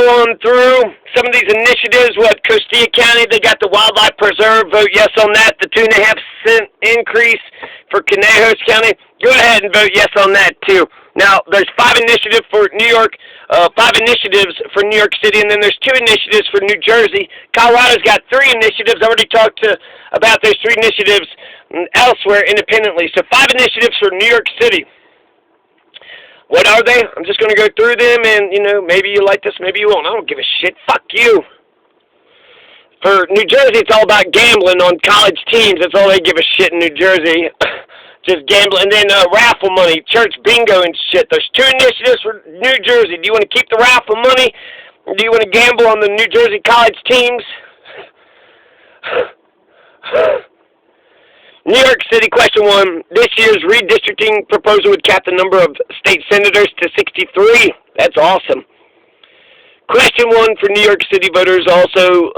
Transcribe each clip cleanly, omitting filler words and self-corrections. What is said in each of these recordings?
on through some of these initiatives. Costilla County, they got the Wildlife Preserve. Vote yes on that. The 2.5-cent increase for Conejos County. Go ahead and vote yes on that, too. Now, there's 5 initiatives for New York, 5 initiatives for New York City, and then there's 2 initiatives for New Jersey. Colorado's got 3 initiatives. I already talked about those 3 initiatives elsewhere independently. So 5 initiatives for New York City. What are they? I'm just going to go through them, and, maybe you like this, maybe you won't. I don't give a shit. Fuck you. For New Jersey, it's all about gambling on college teams. That's all they give a shit in New Jersey. Just gambling. And then raffle money, church bingo and shit. There's 2 initiatives for New Jersey. Do you want to keep the raffle money, or do you want to gamble on the New Jersey college teams? New York City, question 1. This year's redistricting proposal would cap the number of state senators to 63. That's awesome. Question 1 for New York City voters also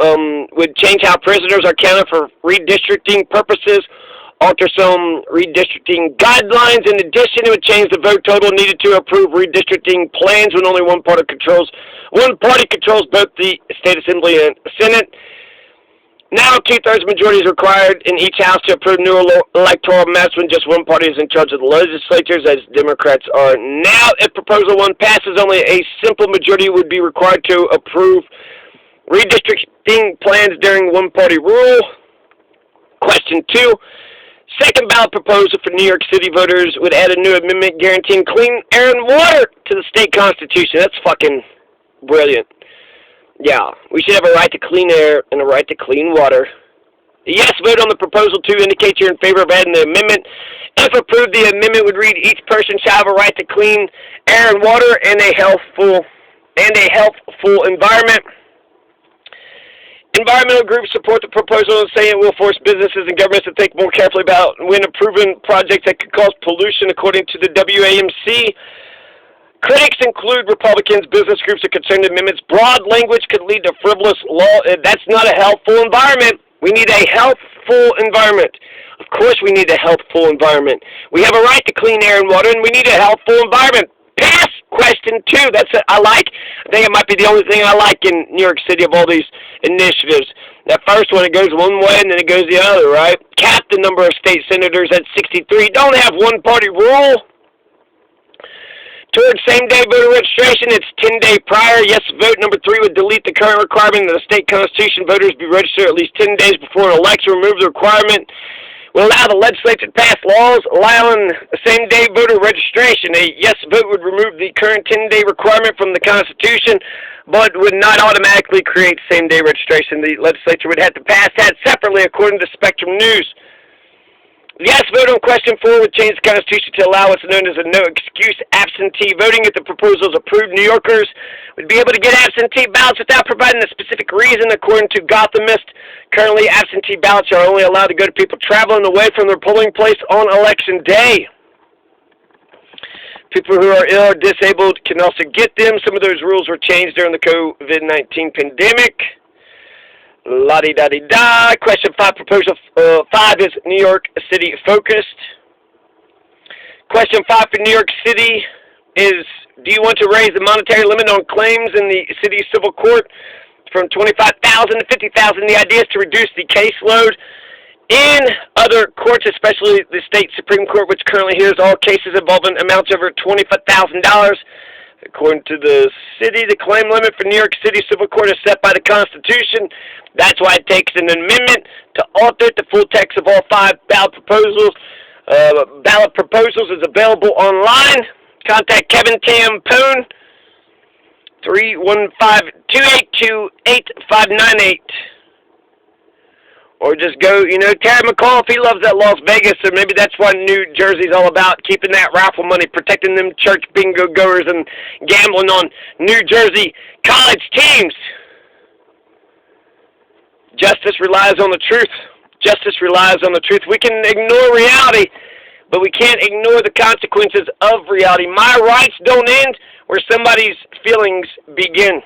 would change how prisoners are counted for redistricting purposes, alter some redistricting guidelines. In addition, it would change the vote total needed to approve redistricting plans when only one party controls both the state assembly and Senate. Now, 2/3 majority is required in each house to approve new electoral maps when just one party is in charge of the legislatures, as Democrats are now. If Proposal 1 passes, only a simple majority would be required to approve redistricting plans during one-party rule. Question 2. Second ballot proposal for New York City voters would add a new amendment guaranteeing clean air and water to the state constitution. That's fucking brilliant. Yeah, we should have a right to clean air and a right to clean water. A yes vote on the proposal 2 indicates you're in favor of adding the amendment. If approved, the amendment would read each person shall have a right to clean air and water and a healthful environment. Environmental groups support the proposal and say it will force businesses and governments to think more carefully about when approving projects that could cause pollution, according to the WAMC. Critics include Republicans, business groups are concerned amendments. Broad language could lead to frivolous law. That's not a healthful environment. We need a healthful environment. Of course we need a healthful environment. We have a right to clean air and water, and we need a healthful environment. Pass. Question 2. That's what I like. I think it might be the only thing I like in New York City of all these initiatives. That first one, it goes one way, and then it goes the other, right? Cap the number of state senators at 63. Don't have one-party rule. Towards same-day voter registration, it's 10-day prior. Yes vote number 3 would delete the current requirement that the state constitution voters be registered at least 10 days before an election. Remove the requirement. Will allow the legislature to pass laws allowing same-day voter registration. A yes vote would remove the current 10-day requirement from the Constitution, but would not automatically create same-day registration. The legislature would have to pass that separately, according to Spectrum News. The yes vote on question 4 would change the Constitution to allow what's known as a no-excuse absentee voting. If the proposal is approved, New Yorkers would be able to get absentee ballots without providing a specific reason, according to Gothamist. Currently, absentee ballots are only allowed to go to people traveling away from their polling place on Election Day. People who are ill or disabled can also get them. Some of those rules were changed during the COVID-19 pandemic. La-di-da-di-da. Question 5, proposal 5 is New York City focused. Question 5 for New York City is, do you want to raise the monetary limit on claims in the city civil court from $25,000 to $50,000? The idea is to reduce the caseload in other courts, especially the state Supreme Court, which currently hears all cases involving amounts over $25,000. According to the city, the claim limit for New York City Civil Court is set by the Constitution. That's why it takes an amendment to alter it. The full text of all 5 ballot proposals is available online. Contact Kevin Tampone, 315-282-8598. Or just go, Terry McCall, if he loves that Las Vegas, or maybe that's what New Jersey's all about, keeping that raffle money, protecting them church bingo goers, and gambling on New Jersey college teams. Justice relies on the truth. Justice relies on the truth. We can ignore reality, but we can't ignore the consequences of reality. My rights don't end where somebody's feelings begin.